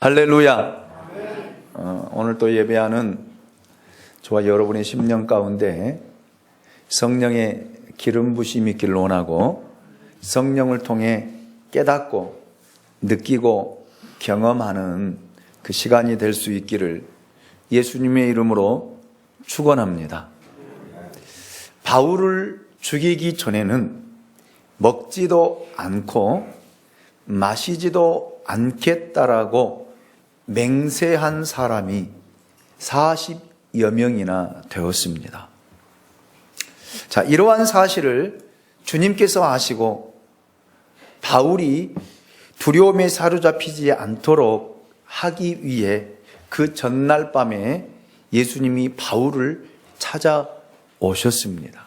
할렐루야. 오늘 또 예배하는 저와 여러분의 심령 가운데 성령의 기름 부심이 있기를 원하고, 성령을 통해 깨닫고 느끼고 경험하는 그 시간이 될 수 있기를 예수님의 이름으로 축원합니다. 바울을 죽이기 전에는 먹지도 않고 마시지도 않겠다라고 맹세한 사람이 40여 명이나 되었습니다. 자, 이러한 사실을 주님께서 아시고 바울이 두려움에 사로잡히지 않도록 하기 위해 그 전날 밤에 예수님이 바울을 찾아오셨습니다.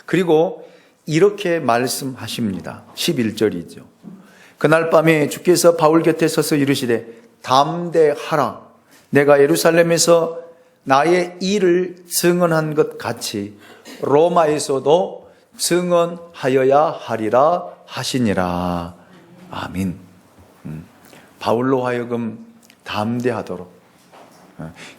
그리고 이렇게 말씀하십니다. 11절이죠. 그날 밤에 주께서 바울 곁에 서서 이르시되 담대하라. 내가 예루살렘에서 나의 일을 증언한 것 같이 로마에서도 증언하여야 하리라 하시니라. 아멘. 바울로 하여금 담대하도록,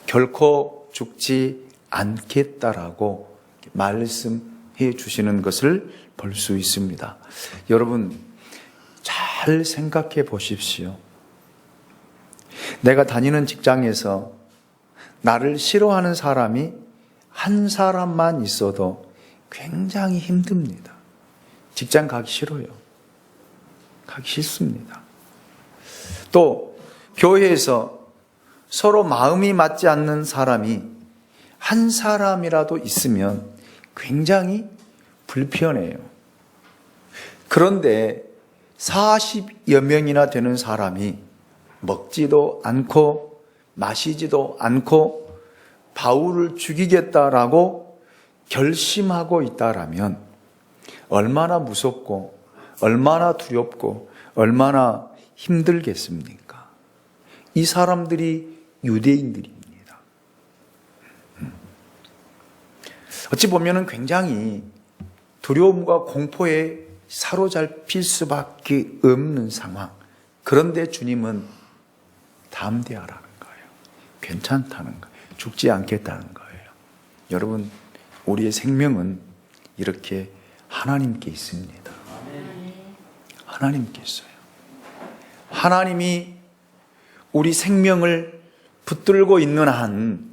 결코 죽지 않겠다라고 말씀해 주시는 것을 볼 수 있습니다. 여러분, 잘 생각해 보십시오. 내가 다니는 직장에서 나를 싫어하는 사람이 한 사람만 있어도 굉장히 힘듭니다. 직장 가기 싫어요. 가기 싫습니다. 또 교회에서 서로 마음이 맞지 않는 사람이 한 사람이라도 있으면 굉장히 불편해요. 그런데 40여 명이나 되는 사람이 먹지도 않고 마시지도 않고 바울을 죽이겠다라고 결심하고 있다라면 얼마나 무섭고 얼마나 두렵고 얼마나 힘들겠습니까? 이 사람들이 유대인들입니다. 어찌 보면 굉장히 두려움과 공포에 사로잡힐 수밖에 없는 상황. 그런데 주님은 담대하라는 거예요. 괜찮다는 거예요. 죽지 않겠다는 거예요. 여러분, 우리의 생명은 이렇게 하나님께 있습니다. 하나님께 있어요. 하나님이 우리 생명을 붙들고 있는 한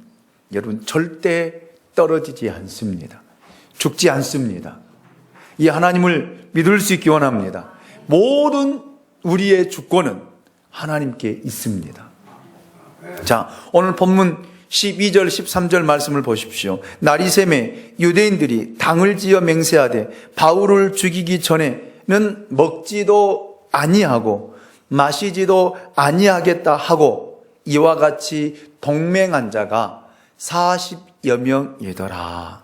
여러분 절대 떨어지지 않습니다. 죽지 않습니다. 이 하나님을 믿을 수 있기 원합니다. 모든 우리의 주권은 하나님께 있습니다. 자, 오늘 본문 12절 13절 말씀을 보십시오. 날이 새매 유대인들이 당을 지어 맹세하되 바울을 죽이기 전에는 먹지도 아니하고 마시지도 아니하겠다 하고 이와 같이 동맹한 자가 40여 명이더라.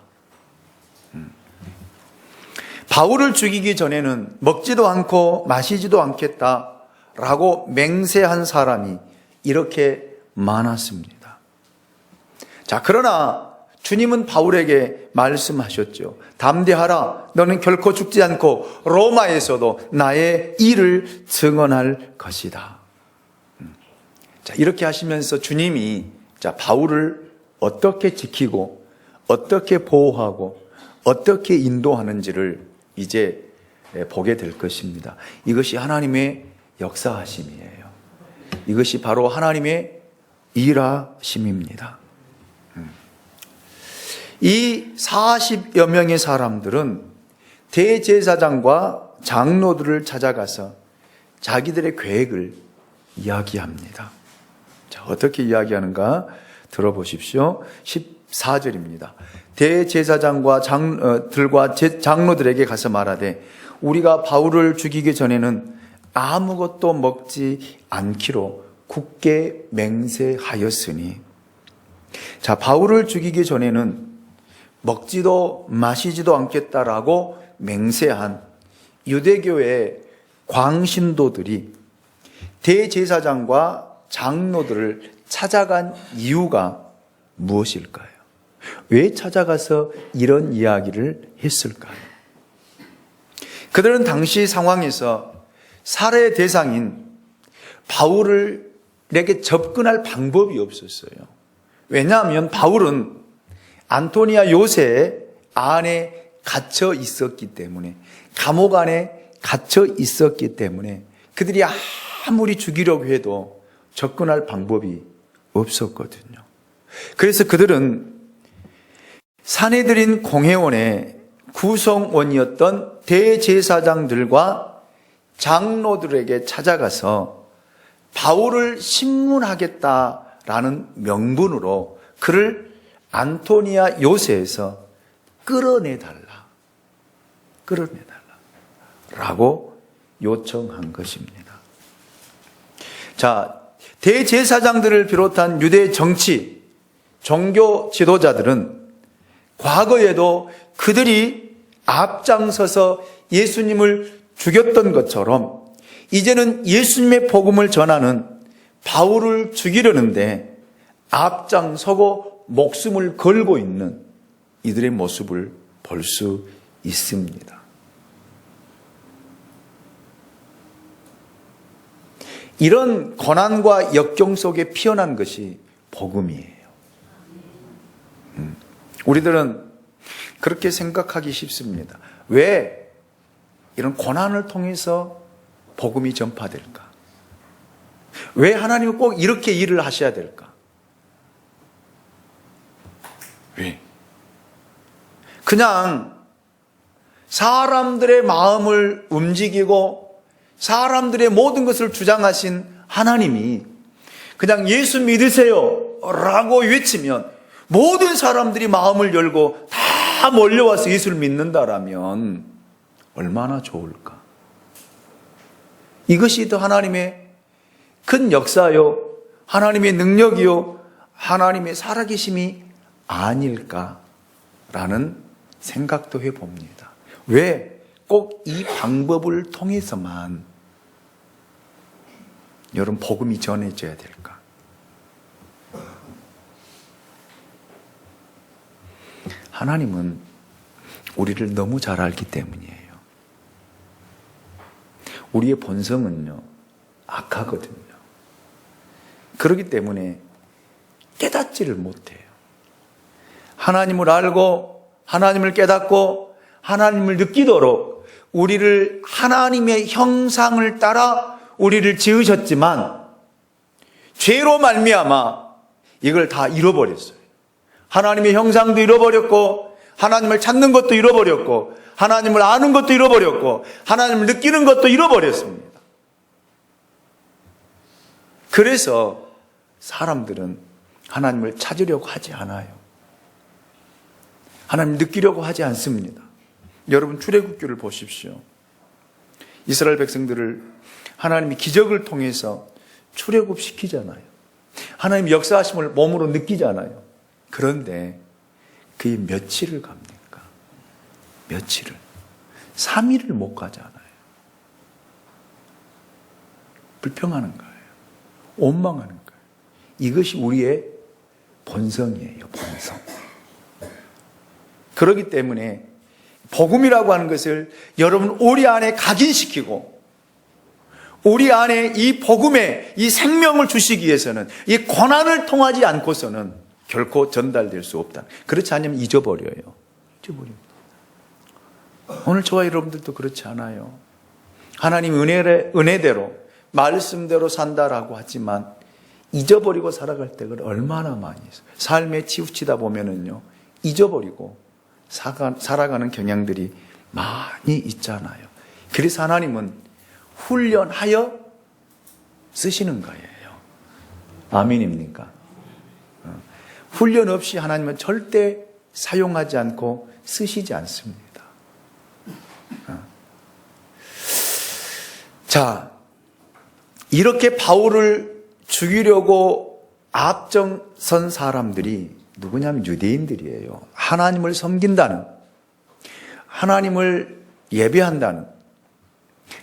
바울을 죽이기 전에는 먹지도 않고 마시지도 않겠다라고 맹세한 사람이 이렇게 많았습니다. 자, 그러나 주님은 바울에게 말씀하셨죠. 담대하라. 너는 결코 죽지 않고 로마에서도 나의 일을 증언할 것이다. 자, 이렇게 하시면서 주님이 바울을 어떻게 지키고 어떻게 보호하고 어떻게 인도하는지를 이제 보게 될 것입니다. 이것이 하나님의 역사하심이에요. 이것이 바로 하나님의 일하심입니다. 이 40여 명의 사람들은 대제사장과 장로들을 찾아가서 자기들의 계획을 이야기합니다. 자, 어떻게 이야기하는가 들어보십시오. 14절입니다. 대제사장과 장로들에게 가서 말하되 우리가 바울을 죽이기 전에는 아무것도 먹지 않기로 굳게 맹세하였으니, 자, 바울을 죽이기 전에는 먹지도 마시지도 않겠다라고 맹세한 유대교의 광신도들이 대제사장과 장로들을 찾아간 이유가 무엇일까요? 왜 찾아가서 이런 이야기를 했을까요? 그들은 당시 상황에서 살해 대상인 바울에게 접근할 방법이 없었어요. 왜냐하면 바울은 안토니아 요새 안에 갇혀 있었기 때문에, 감옥 안에 갇혀 있었기 때문에 그들이 아무리 죽이려고 해도 접근할 방법이 없었거든요. 그래서 그들은 산헤드린 공회원의 구성원이었던 대제사장들과 장로들에게 찾아가서 바울을 신문하겠다라는 명분으로 그를 안토니아 요새에서 끌어내달라라고 요청한 것입니다. 자, 대제사장들을 비롯한 유대 정치, 종교 지도자들은 과거에도 그들이 앞장서서 예수님을 죽였던 것처럼 이제는 예수님의 복음을 전하는 바울을 죽이려는데 앞장서고 목숨을 걸고 있는 이들의 모습을 볼 수 있습니다. 이런 고난과 역경 속에 피어난 것이 복음이에요. 우리들은 그렇게 생각하기 쉽습니다. 왜 이런 고난을 통해서 복음이 전파될까? 왜 하나님은 꼭 이렇게 일을 하셔야 될까? 왜? 그냥 사람들의 마음을 움직이고 사람들의 모든 것을 주장하신 하나님이 그냥 예수 믿으세요 라고 외치면 모든 사람들이 마음을 열고 다 몰려와서 예수를 믿는다라면 얼마나 좋을까? 이것이 더 하나님의 큰 역사요, 하나님의 능력이요, 하나님의 살아계심이 아닐까라는 생각도 해봅니다. 왜 꼭 이 방법을 통해서만 여러분 복음이 전해져야 될까? 하나님은 우리를 너무 잘 알기 때문이에요. 우리의 본성은요, 악하거든요. 그렇기 때문에 깨닫지를 못해요. 하나님을 알고 하나님을 깨닫고 하나님을 느끼도록 우리를 하나님의 형상을 따라 우리를 지으셨지만 죄로 말미암아 이걸 다 잃어버렸어요. 하나님의 형상도 잃어버렸고 하나님을 찾는 것도 잃어버렸고 하나님을 아는 것도 잃어버렸고 하나님을 느끼는 것도 잃어버렸습니다. 그래서 사람들은 하나님을 찾으려고 하지 않아요. 하나님을 느끼려고 하지 않습니다. 여러분 출애굽기를 보십시오. 이스라엘 백성들을 하나님이 기적을 통해서 출애굽시키잖아요. 하나님 역사하심을 몸으로 느끼잖아요. 그런데 그게 며칠을 갑니까? 며칠을. 3일을 못 가잖아요. 불평하는 거예요. 원망하는 거예요. 이것이 우리의 본성이에요. 본성. 그렇기 때문에 복음이라고 하는 것을 여러분 우리 안에 각인시키고 우리 안에 이 복음에 이 생명을 주시기 위해서는 이 고난을 통하지 않고서는 결코 전달될 수 없다. 그렇지 않으면 잊어버려요. 잊어버립니다. 오늘 저와 여러분들도 그렇지 않아요. 하나님 은혜대로 말씀대로 산다라고 하지만 잊어버리고 살아갈 때가 얼마나 많이 있어요. 삶에 치우치다 보면은요 잊어버리고 살아가는 경향들이 많이 있잖아요. 그래서 하나님은 훈련하여 쓰시는 거예요. 아멘입니까? 훈련 없이 하나님은 절대 사용하지 않고 쓰시지 않습니다. 자, 이렇게 바울을 죽이려고 앞장선 사람들이 누구냐면 유대인들이에요. 하나님을 섬긴다는, 하나님을 예배한다는,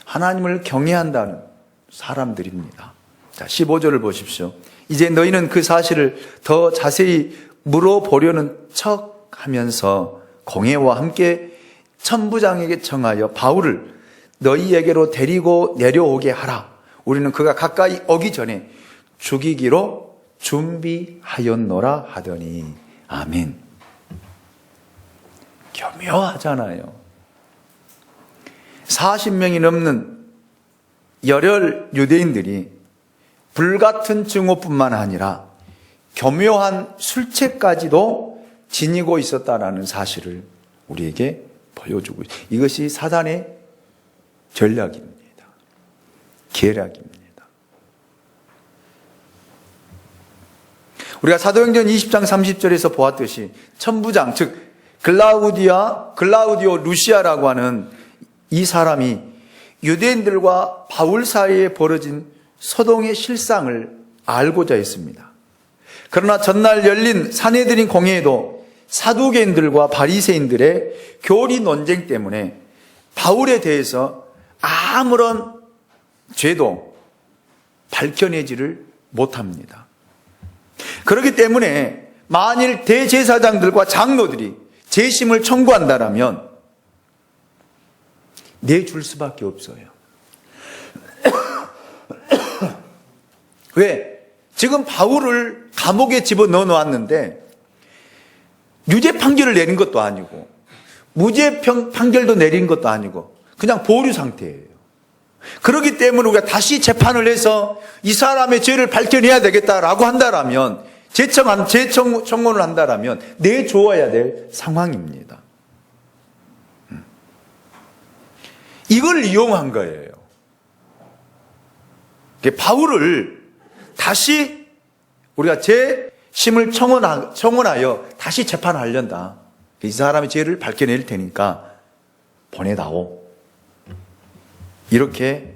하나님을 경외한다는 사람들입니다. 자, 15절을 보십시오. 이제 너희는 그 사실을 더 자세히 물어보려는 척 하면서 공회와 함께 천부장에게 청하여 바울을 너희에게로 데리고 내려오게 하라. 우리는 그가 가까이 오기 전에 죽이기로 준비하였노라 하더니. 아멘. 교묘하잖아요. 40명이 넘는 열혈 유대인들이 불같은 증오뿐만 아니라 교묘한 술책까지도 지니고 있었다라는 사실을 우리에게 보여주고 있습니다. 이것이 사단의 전략입니다. 계략입니다. 우리가 사도행전 20장 30절에서 보았듯이 천부장, 즉 글라우디오 루시아라고 하는 이 사람이 유대인들과 바울 사이에 벌어진 소동의 실상을 알고자 했습니다. 그러나 전날 열린 산헤드린 공회에도 사두개인들과 바리새인들의 교리 논쟁 때문에 바울에 대해서 아무런 죄도 밝혀내지를 못합니다. 그렇기 때문에 만일 대제사장들과 장로들이 재심을 청구한다면 내줄 수밖에 없어요. 왜? 지금 바울을 감옥에 집어넣어 놓았는데 유죄 판결을 내린 것도 아니고 무죄 판결도 내린 것도 아니고 그냥 보류 상태예요. 그렇기 때문에 우리가 다시 재판을 해서 이 사람의 죄를 밝혀내야 되겠다라고 한다면 재청원을 한다면 내줘야 될 상황입니다. 이걸 이용한 거예요. 바울을 다시 우리가 재심을 청원하여 다시 재판하려다. 이 사람의 죄를 밝혀낼 테니까 보내다오. 이렇게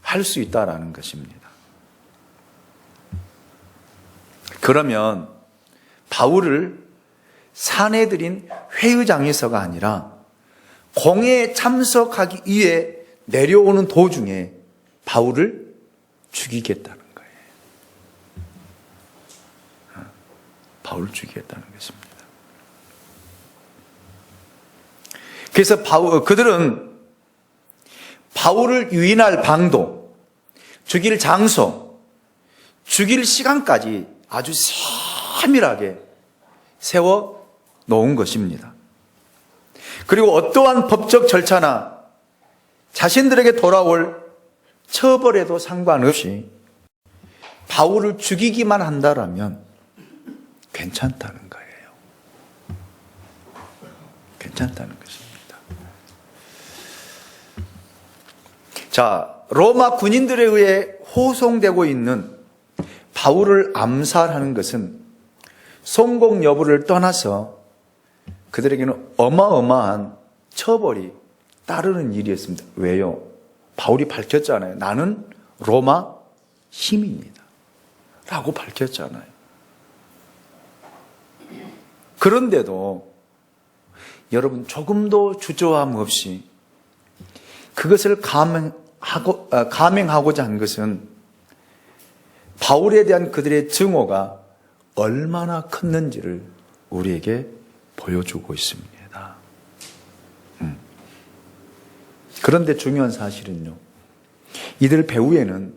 할 수 있다라는 것입니다. 그러면 바울을 산헤드린 회의장에서가 아니라 공회에 참석하기 위해 내려오는 도중에 바울을 죽이겠다는 거예요. 바울을 죽이겠다는 것입니다. 그래서 그들은 바울을 유인할 방도, 죽일 장소, 죽일 시간까지 아주 세밀하게 세워 놓은 것입니다. 그리고 어떠한 법적 절차나 자신들에게 돌아올 처벌에도 상관없이 바울을 죽이기만 한다면 괜찮다는 거예요. 괜찮다는 것입니다. 자, 로마 군인들에 의해 호송되고 있는 바울을 암살하는 것은 성공 여부를 떠나서 그들에게는 어마어마한 처벌이 따르는 일이었습니다. 왜요? 바울이 밝혔잖아요. 나는 로마 시민이다 라고 밝혔잖아요. 그런데도 여러분 조금도 주저함 없이 그것을 감행하고자 한 것은 바울에 대한 그들의 증오가 얼마나 컸는지를 우리에게 보여주고 있습니다. 그런데 중요한 사실은요, 이들 배후에는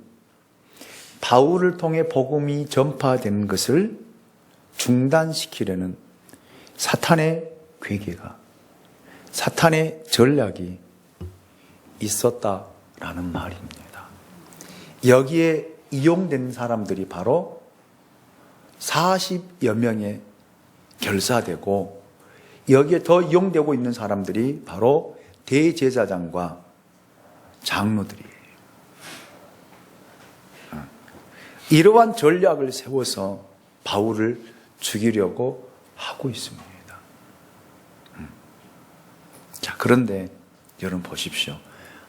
바울을 통해 복음이 전파되는 것을 중단시키려는 사탄의 괴계가, 사탄의 전략이 있었다라는 말입니다. 여기에 이용된 사람들이 바로 40여 명에 결사되고, 여기에 더 이용되고 있는 사람들이 바로 대제사장과 장로들이에요. 이러한 전략을 세워서 바울을 죽이려고 하고 있습니다. 자, 그런데 여러분 보십시오.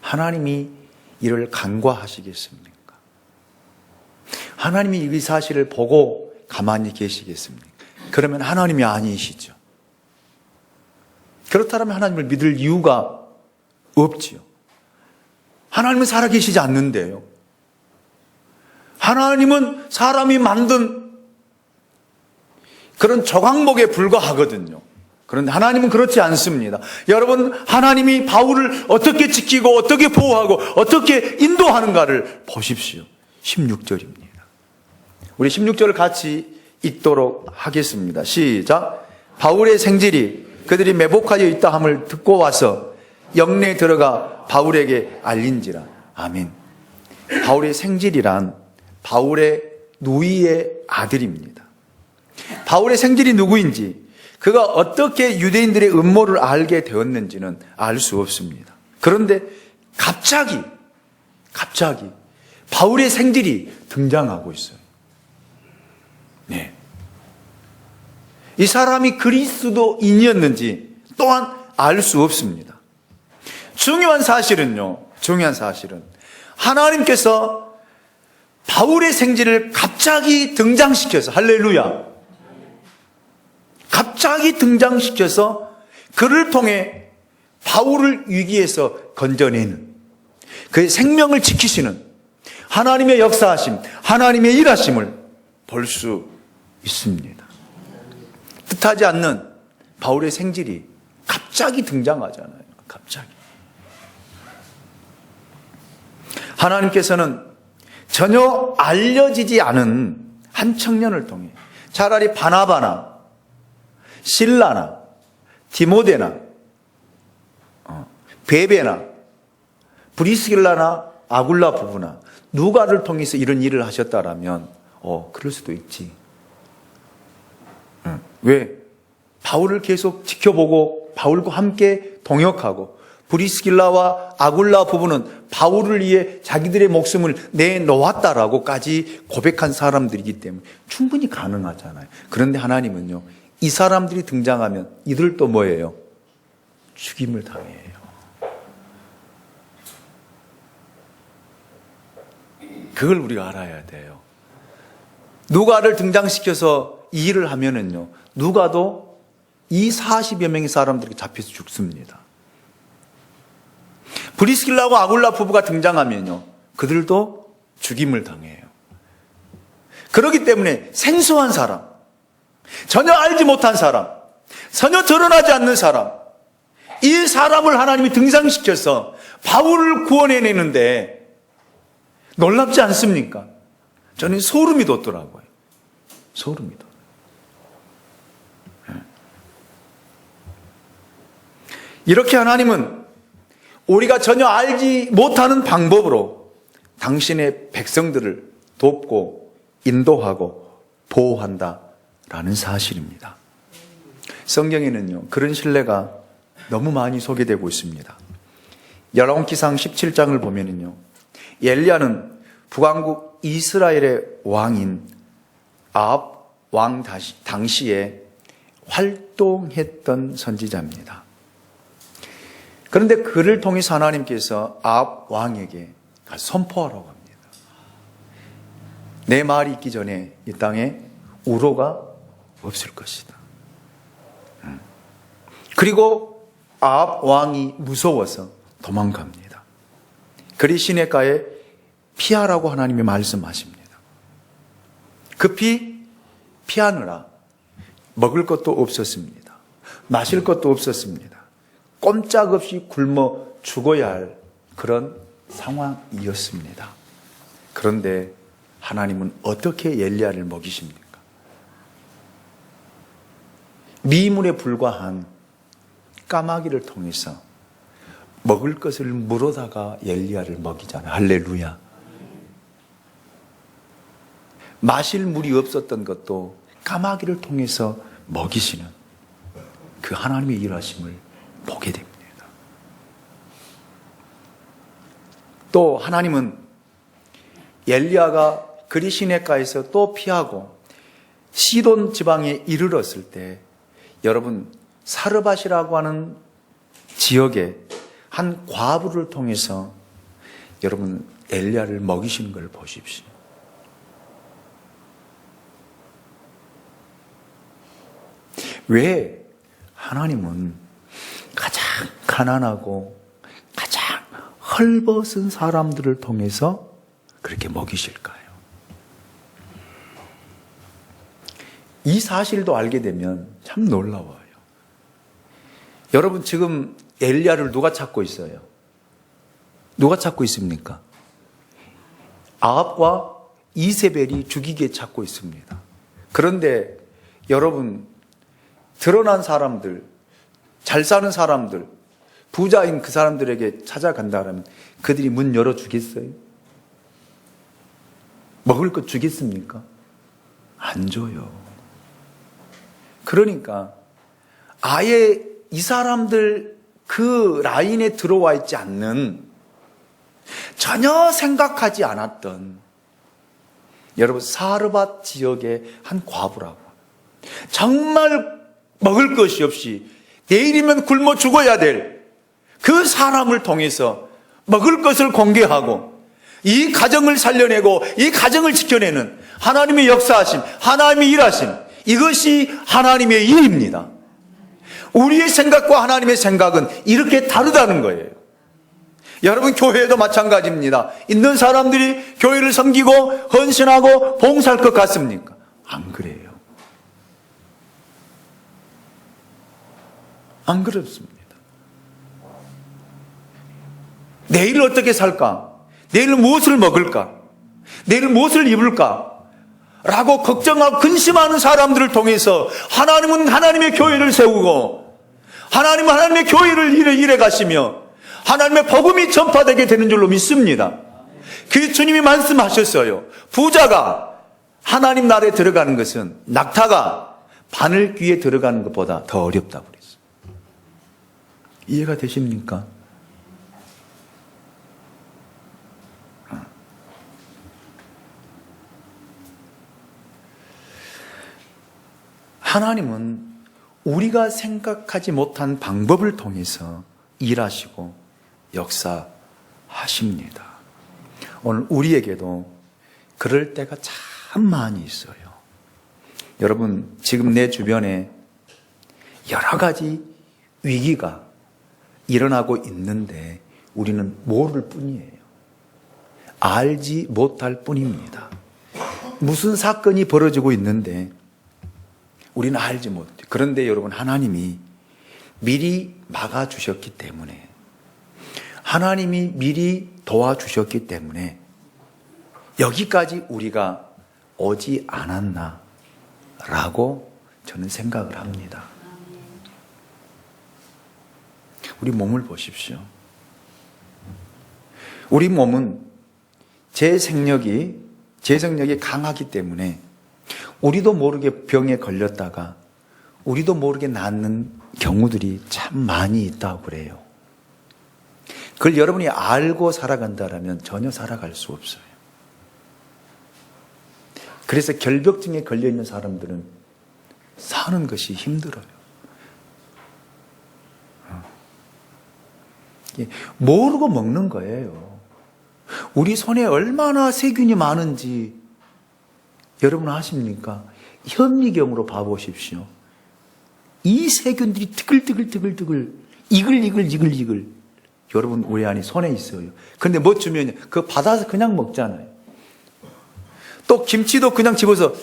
하나님이 이를 간과하시겠습니까? 하나님이 이 사실을 보고 가만히 계시겠습니까? 그러면 하나님이 아니시죠. 그렇다면 하나님을 믿을 이유가 없지요. 하나님은 살아계시지 않는데요. 하나님은 사람이 만든 그런 조각목에 불과하거든요. 그런데 하나님은 그렇지 않습니다. 여러분, 하나님이 바울을 어떻게 지키고 어떻게 보호하고 어떻게 인도하는가를 보십시오. 16절입니다. 우리 16절을 같이 읽도록 하겠습니다. 시작. 바울의 생질이 그들이 매복하여 있다 함을 듣고 와서 영내에 들어가 바울에게 알린지라. 아멘. 바울의 생질이란 바울의 누이의 아들입니다. 바울의 생질이 누구인지, 그가 어떻게 유대인들의 음모를 알게 되었는지는 알 수 없습니다. 그런데 갑자기 바울의 생질이 등장하고 있어요. 네. 이 사람이 그리스도인이었는지 또한 알 수 없습니다. 중요한 사실은 하나님께서 바울의 생질을 갑자기 등장시켜서, 할렐루야, 갑자기 등장시켜서 그를 통해 바울을 위기에서 건져내는, 그의 생명을 지키시는 하나님의 역사하심, 하나님의 일하심을 볼 수 있습니다. 뜻하지 않는 바울의 생질이 갑자기 등장하잖아요. 갑자기. 하나님께서는 전혀 알려지지 않은 한 청년을 통해 차라리 바나바나 실라나 디모데나 베베나 브리스길라나 아굴라 부부나 누가를 통해서 이런 일을 하셨다라면 그럴 수도 있지. 왜? 바울을 계속 지켜보고 바울과 함께 동역하고 브리스길라와 아굴라 부부는 바울을 위해 자기들의 목숨을 내놓았다라고까지 고백한 사람들이기 때문에 충분히 가능하잖아요. 그런데 하나님은요, 이 사람들이 등장하면 이들도 뭐예요? 죽임을 당해요. 그걸 우리가 알아야 돼요. 누가를 등장시켜서 이 일을 하면은요, 누가도 이 40여 명의 사람들에게 잡혀서 죽습니다. 브리스길라와 아굴라 부부가 등장하면요, 그들도 죽임을 당해요. 그렇기 때문에 생소한 사람, 전혀 알지 못한 사람, 전혀 드러나지 않는 사람, 이 사람을 하나님이 등장시켜서 바울을 구원해내는데 놀랍지 않습니까? 저는 소름이 돋더라고요. 소름이 돋아요. 이렇게 하나님은 우리가 전혀 알지 못하는 방법으로 당신의 백성들을 돕고 인도하고 보호한다라는 사실입니다. 성경에는요, 그런 신뢰가 너무 많이 소개되고 있습니다. 열왕기상 17장을 보면은요, 엘리야는 북왕국 이스라엘의 왕인 아합 왕 당시에 활동했던 선지자입니다. 그런데 그를 통해서 하나님께서 아합 왕에게 선포하라고 합니다. 내 말이 있기 전에 이 땅에 우로가 없을 것이다. 그리고 아합 왕이 무서워서 도망갑니다. 그리 시냇가에 피하라고 하나님이 말씀하십니다. 급히 피하느라 먹을 것도 없었습니다. 마실 것도 없었습니다. 꼼짝없이 굶어 죽어야 할 그런 상황이었습니다. 그런데 하나님은 어떻게 엘리야를 먹이십니까? 미물에 불과한 까마귀를 통해서 먹을 것을 물어다가 엘리야를 먹이잖아요. 할렐루야. 마실 물이 없었던 것도 까마귀를 통해서 먹이시는 그 하나님의 일하심을 보게 됩니다. 또 하나님은 엘리야가 그리 시냇가에서 또 피하고 시돈 지방에 이르렀을 때, 여러분, 사르밧이라고 하는 지역에 한 과부를 통해서 여러분 엘리야를 먹이시는 걸 보십시오. 왜 하나님은 가장 가난하고 가장 헐벗은 사람들을 통해서 그렇게 먹이실까요? 이 사실도 알게 되면 참 놀라워요. 여러분 지금 엘리야를 누가 찾고 있어요? 누가 찾고 있습니까? 아합과 이세벨이 죽이게 찾고 있습니다. 그런데 여러분, 드러난 사람들, 잘 사는 사람들, 부자인 그 사람들에게 찾아간다면 그들이 문 열어주겠어요? 먹을 것 주겠습니까? 안 줘요. 그러니까 아예 이 사람들 그 라인에 들어와 있지 않는, 전혀 생각하지 않았던 여러분 사르밧 지역의 한 과부라고, 정말 먹을 것이 없이 내일이면 굶어 죽어야 될 그 사람을 통해서 먹을 것을 공개하고 이 가정을 살려내고 이 가정을 지켜내는 하나님의 역사하심, 하나님의 일하심, 이것이 하나님의 일입니다. 우리의 생각과 하나님의 생각은 이렇게 다르다는 거예요. 여러분, 교회도 마찬가지입니다. 있는 사람들이 교회를 섬기고 헌신하고 봉사할 것 같습니까? 안 그래요. 안 그렇습니다. 내일 어떻게 살까? 내일 무엇을 먹을까? 내일 무엇을 입을까? 라고 걱정하고 근심하는 사람들을 통해서 하나님은 하나님의 교회를 세우고 하나님은 하나님의 교회를 일해 가시며 하나님의 복음이 전파되게 되는 줄로 믿습니다. 그 주님이 말씀하셨어요. 부자가 하나님 나라에 들어가는 것은 낙타가 바늘 귀에 들어가는 것보다 더 어렵다고 그랬어요. 이해가 되십니까? 하나님은 우리가 생각하지 못한 방법을 통해서 일하시고 역사하십니다. 오늘 우리에게도 그럴 때가 참 많이 있어요. 여러분, 지금 내 주변에 여러 가지 위기가 일어나고 있는데 우리는 모를 뿐이에요. 알지 못할 뿐입니다. 무슨 사건이 벌어지고 있는데 우리는 알지 못해요. 그런데 여러분, 하나님이 미리 막아주셨기 때문에, 하나님이 미리 도와주셨기 때문에 여기까지 우리가 오지 않았나 라고 저는 생각을 합니다. 우리 몸을 보십시오. 우리 몸은 제생력이 강하기 때문에 우리도 모르게 병에 걸렸다가 우리도 모르게 낫는 경우들이 참 많이 있다고 그래요. 그걸 여러분이 알고 살아간다면 전혀 살아갈 수 없어요. 그래서 결벽증에 걸려있는 사람들은 사는 것이 힘들어요. 모르고 먹는 거예요. 우리 손에 얼마나 세균이 많은지 여러분 아십니까? 현미경으로 봐보십시오. 이 세균들이 티글티글 이글 여러분 우리 안에 손에 있어요. 그런데 뭐 주면 그거 받아서 그냥 먹잖아요. 또 김치도 그냥 집어서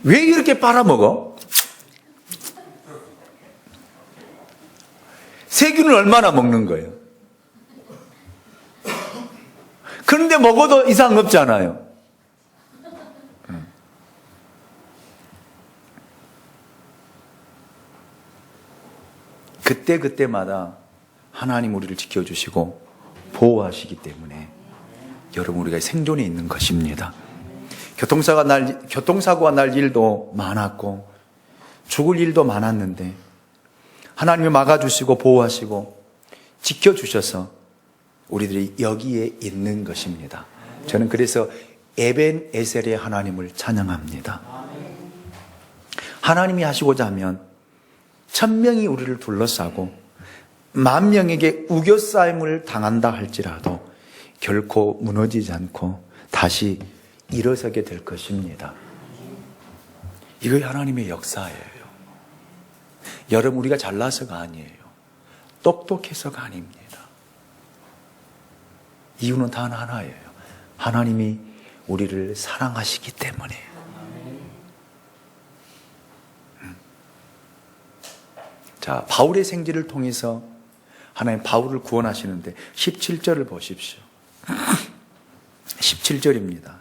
왜 이렇게 빨아먹어? 세균을 얼마나 먹는 거예요? 그런데 먹어도 이상 없잖아요. 그때마다 하나님 우리를 지켜주시고 보호하시기 때문에 여러분 우리가 생존에 있는 것입니다. 교통사고가 날 일도 많았고 죽을 일도 많았는데 하나님이 막아주시고 보호하시고 지켜주셔서 우리들이 여기에 있는 것입니다. 저는 그래서 에벤에셀의 하나님을 찬양합니다. 하나님이 하시고자 하면 1000명이 우리를 둘러싸고 10,000명에게 우겨싸임을 당한다 할지라도 결코 무너지지 않고 다시 일어서게 될 것입니다. 이거 하나님의 역사예요. 여러분 우리가 잘나서가 아니에요. 똑똑해서가 아닙니다. 이유는 단 하나예요. 하나님이 우리를 사랑하시기 때문에. 자, 바울의 생지를 통해서 하나님 바울을 구원하시는데 17절을 보십시오. 17절입니다.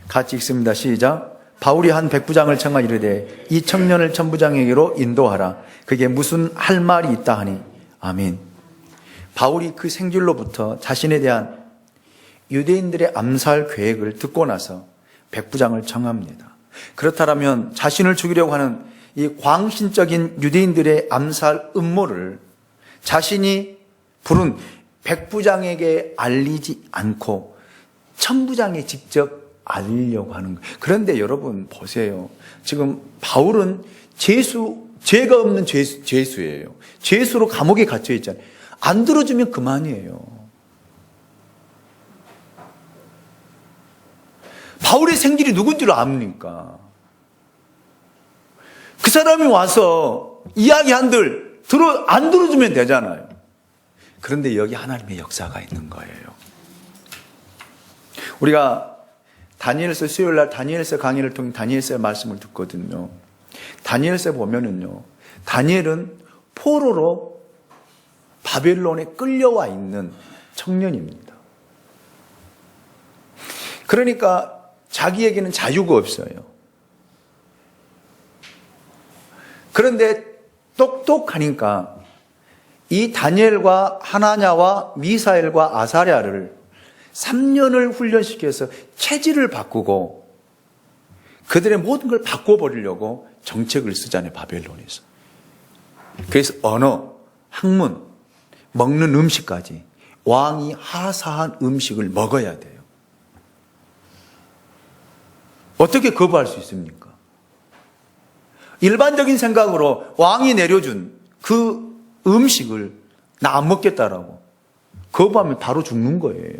같이 읽습니다. 시작. 바울이 한 백부장을 청하 이르되 이 청년을 천부장에게로 인도하라. 그게 무슨 할 말이 있다 하니 아멘. 바울이 그 생질로부터 자신에 대한 유대인들의 암살 계획을 듣고 나서 백부장을 청합니다. 그렇다면 자신을 죽이려고 하는 이 광신적인 유대인들의 암살 음모를 자신이 부른 백부장에게 알리지 않고 천부장에 직접 알리려고 하는 거예요. 그런데 여러분 보세요. 지금 바울은 죄가 없는 죄수예요. 죄수로 감옥에 갇혀 있잖아요. 안 들어주면 그만이에요. 바울의 생질이 누군지를 압니까? 그 사람이 와서 이야기한들 안 들어주면 되잖아요. 그런데 여기 하나님의 역사가 있는 거예요. 우리가 다니엘서 수요일 날 다니엘서 강의를 통해 다니엘서의 말씀을 듣거든요. 다니엘서 보면은요, 다니엘은 포로로 바벨론에 끌려와 있는 청년입니다. 그러니까 자기에게는 자유가 없어요. 그런데 똑똑하니까 이 다니엘과 하나냐와 미사엘과 아사랴를 3년을 훈련시켜서 체질을 바꾸고 그들의 모든 걸 바꿔버리려고 정책을 쓰잖아요. 바벨론에서. 그래서 언어, 학문, 먹는 음식까지 왕이 하사한 음식을 먹어야 돼요. 어떻게 거부할 수 있습니까? 일반적인 생각으로 왕이 내려준 그 음식을 나 안 먹겠다라고 거부하면 바로 죽는 거예요.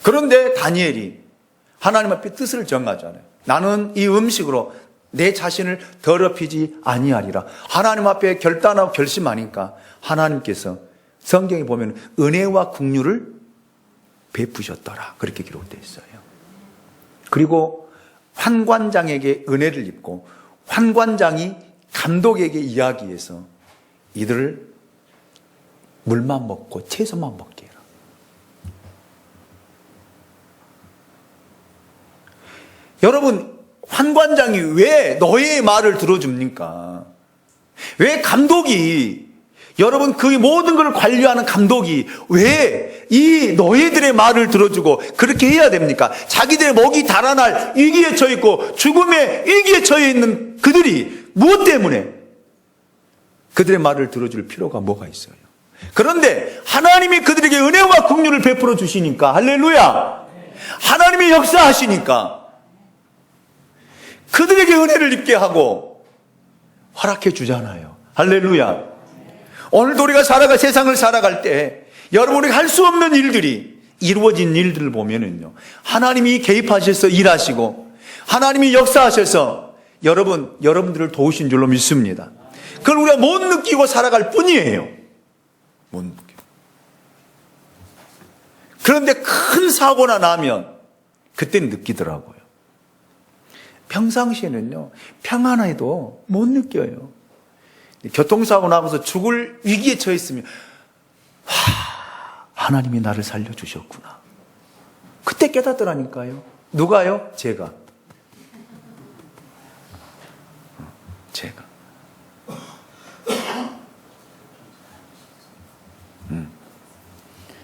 그런데 다니엘이 하나님 앞에 뜻을 정하잖아요. 나는 이 음식으로 내 자신을 더럽히지 아니하리라. 하나님 앞에 결단하고 결심하니까 하나님께서 성경에 보면 은혜와 긍휼을 베푸셨더라. 그렇게 기록되어 있어요. 그리고 환관장에게 은혜를 입고 환관장이 감독에게 이야기해서 이들을 물만 먹고 채소만 먹게 해라. 여러분, 환관장이 왜 너의 말을 들어줍니까? 왜 감독이, 여러분 그 모든 걸 관리하는 감독이 왜 이 너희들의 말을 들어주고 그렇게 해야 됩니까? 자기들의 목이 달아날 위기에 처해 있고 죽음의 위기에 처해 있는 그들이 무엇 때문에 그들의 말을 들어줄 필요가 뭐가 있어요? 그런데 하나님이 그들에게 은혜와 긍휼을 베풀어 주시니까, 할렐루야, 하나님이 역사하시니까 그들에게 은혜를 입게 하고 허락해 주잖아요. 할렐루야. 오늘도 우리가 세상을 살아갈 때 여러분이 할 수 없는 일들이 이루어진 일들을 보면은요, 하나님이 개입하셔서 일하시고 하나님이 역사하셔서 여러분들을 도우신 줄로 믿습니다. 그걸 우리가 못 느끼고 살아갈 뿐이에요. 못 느끼고. 그런데 큰 사고나 나면 그때는 느끼더라고요. 평상시에는요, 평안해도 못 느껴요. 교통사고 나고서 죽을 위기에 처했으면 하나님이 나를 살려주셨구나. 그때 깨닫더라니까요. 누가요? 제가.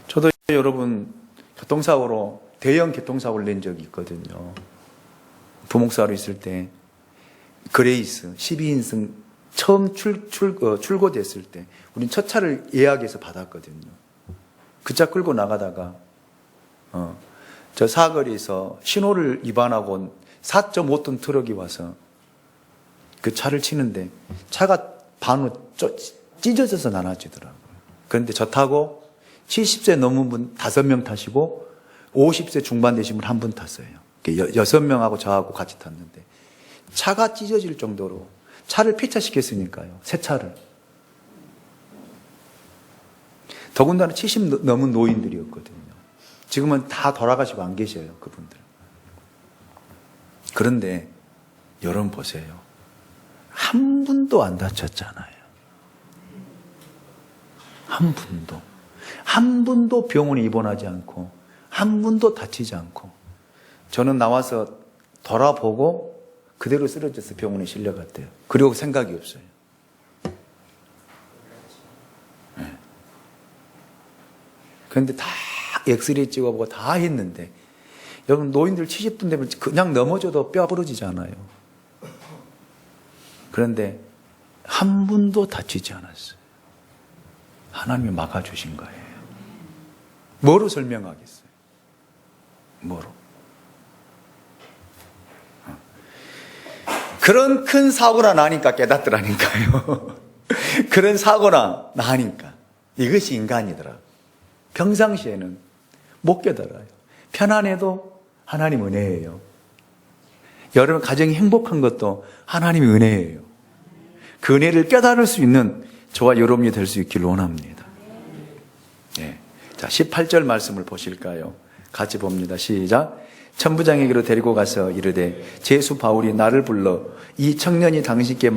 저도 여러분 대형 교통사고를 낸 적이 있거든요. 부목사로 있을 때 그레이스 12인승 처음 출고됐을 때 우린 첫 차를 예약해서 받았거든요. 그 차 끌고 나가다가 저 사거리에서 신호를 위반하고 온 4.5톤 트럭이 와서 그 차를 치는데 차가 반으로 찢어져서 나눠지더라고요. 그런데 저 타고 70세 넘은 분 5명 타시고 50세 중반 되신 분 1분 탔어요. 6명하고 저하고 같이 탔는데 차가 찢어질 정도로 차를 폐차시켰으니까요. 새 차를. 더군다나 70 넘은 노인들이었거든요. 지금은 다 돌아가시고 안 계셔요, 그분들. 그런데 여러분 보세요. 한 분도 안 다쳤잖아요. 한 분도. 한 분도 병원에 입원하지 않고, 한 분도 다치지 않고. 저는 나와서 돌아보고 그대로 쓰러져서 병원에 실려갔대요. 그리고 생각이 없어요. 네. 그런데 다 엑스레이 찍어보고 다 했는데, 여러분 노인들 70분 되면 그냥 넘어져도 뼈 부러지잖아요. 그런데 한 분도 다치지 않았어요. 하나님이 막아주신 거예요. 뭐로 설명하겠어요? 뭐로? 그런 큰 사고나 나니까 깨닫더라니까요. 그런 사고나 나니까. 이것이 인간이더라. 평상시에는 못 깨달아요. 편안해도 하나님 은혜예요. 여러분 가정이 행복한 것도 하나님의 은혜예요. 그 은혜를 깨달을 수 있는 저와 여러분이 될 수 있기를 원합니다. 네. 자, 18절 말씀을 보실까요? 같이 봅니다. 시작. 천부장에게로 데리고 가서 이르되 제수 바울이 나를 불러 이 청년이 당신께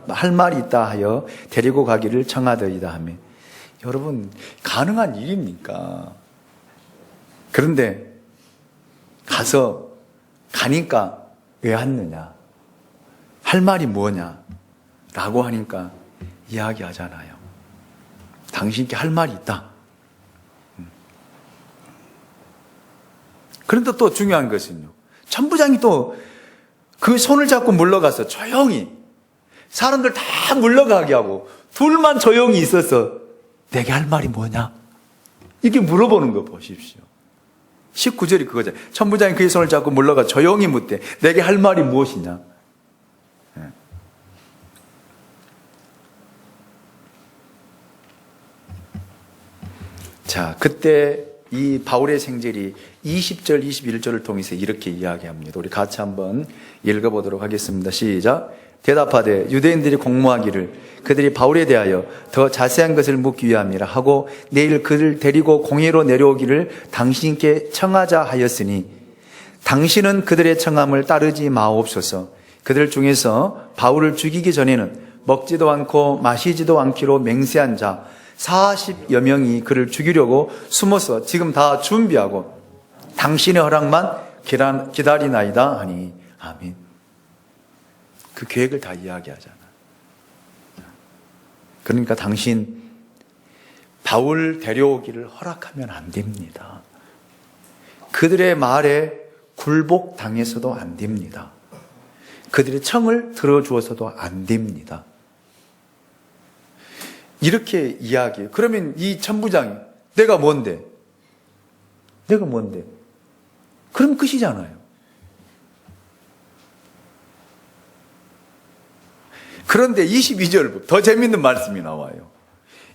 할 말이 있다 하여 데리고 가기를 청하더이다 하며. 여러분 가능한 일입니까? 그런데 가니까 왜 왔느냐? 할 말이 뭐냐? 라고 하니까 이야기하잖아요. 당신께 할 말이 있다. 그런데 또 중요한 것은요, 천부장이 또 그 손을 잡고 물러가서 조용히 사람들 다 물러가게 하고 둘만 조용히 있어서 내게 할 말이 뭐냐? 이렇게 물어보는 거 보십시오. 19절이 그거죠. 천부장이 그의 손을 잡고 물러가 조용히 묻되 내게 할 말이 무엇이냐? 자, 그때 이 바울의 생절이 20절, 21절을 통해서 이렇게 이야기합니다. 우리 같이 한번 읽어보도록 하겠습니다. 시작. 대답하되 유대인들이 공모하기를 그들이 바울에 대하여 더 자세한 것을 묻기 위함이라 하고 내일 그를 데리고 공회로 내려오기를 당신께 청하자 하였으니 당신은 그들의 청함을 따르지 마옵소서. 그들 중에서 바울을 죽이기 전에는 먹지도 않고 마시지도 않기로 맹세한 자 40여 명이 그를 죽이려고 숨어서 지금 다 준비하고 당신의 허락만 기다리나이다 하니 아멘. 그 계획을 다 이야기하잖아. 그러니까 당신 바울 데려오기를 허락하면 안 됩니다. 그들의 말에 굴복당해서도 안 됩니다. 그들의 청을 들어주어서도 안 됩니다. 이렇게 이야기해요. 그러면 이 천부장이 내가 뭔데? 그럼 끝이잖아요. 그런데 22절 더 재밌는 말씀이 나와요.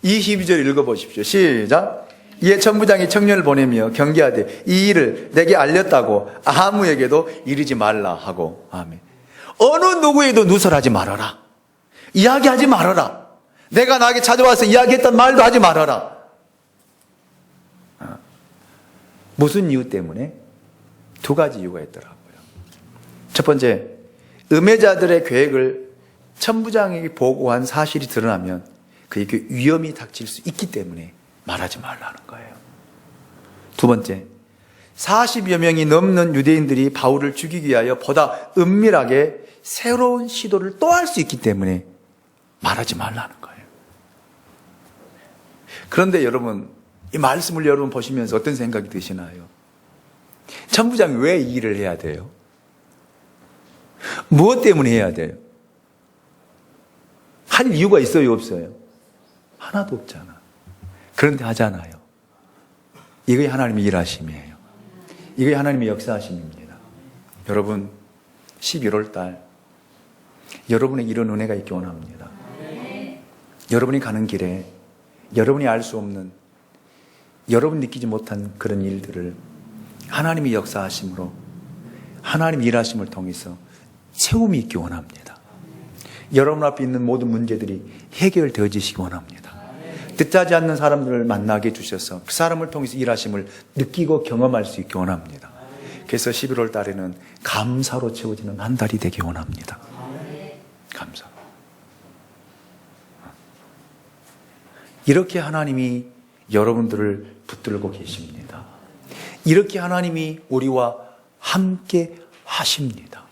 22절 읽어보십시오. 시작. 이에 천부장이 청년을 보내며 경계하되 이 일을 내게 알렸다고 아무에게도 이르지 말라 하고 아멘. 어느 누구에도 누설하지 말아라. 이야기하지 말아라. 내가 나에게 찾아와서 이야기했던 말도 하지 말아라. 무슨 이유 때문에? 두 가지 이유가 있더라고요. 첫 번째, 음해자들의 계획을 천부장에게 보고한 사실이 드러나면 그에게 위험이 닥칠 수 있기 때문에 말하지 말라는 거예요. 두 번째, 40여 명이 넘는 유대인들이 바울을 죽이기 위하여 보다 은밀하게 새로운 시도를 또 할 수 있기 때문에 말하지 말라는 거예요. 그런데 여러분, 이 말씀을 여러분 보시면서 어떤 생각이 드시나요? 천부장이 왜 이 일을 해야 돼요? 무엇 때문에 해야 돼요? 할 이유가 있어요, 없어요? 하나도 없잖아. 그런데 하잖아요. 이게 하나님의 일하심이에요. 이게 하나님의 역사하심입니다. 여러분, 11월 달 여러분의 이런 은혜가 있기 원합니다. 여러분이 가는 길에 여러분이 알 수 없는, 여러분 느끼지 못한 그런 일들을 하나님의 역사하심으로, 하나님의 일하심을 통해서 채움이 있기 원합니다. 여러분 앞에 있는 모든 문제들이 해결되어지시기 원합니다. 뜻하지 않는 사람들을 만나게 해주셔서 그 사람을 통해서 일하심을 느끼고 경험할 수 있기 원합니다. 그래서 11월 달에는 감사로 채워지는 한 달이 되기 원합니다. 감사. 이렇게 하나님이 여러분들을 붙들고 계십니다. 이렇게 하나님이 우리와 함께 하십니다.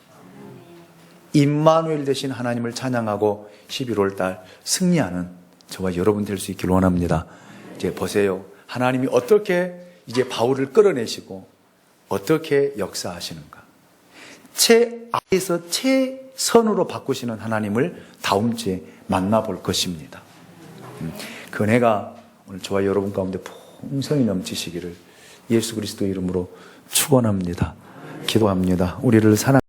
임마누엘 되신 하나님을 찬양하고 11월 달 승리하는 저와 여러분 될 수 있기를 원합니다. 이제 보세요. 하나님이 어떻게 이제 바울을 끌어내시고 어떻게 역사하시는가. 최악에서 최선으로 바꾸시는 하나님을 다음 주에 만나볼 것입니다. 그 은혜가 오늘 저와 여러분 가운데 풍성히 넘치시기를 예수 그리스도 이름으로 축원합니다. 기도합니다. 우리를 사랑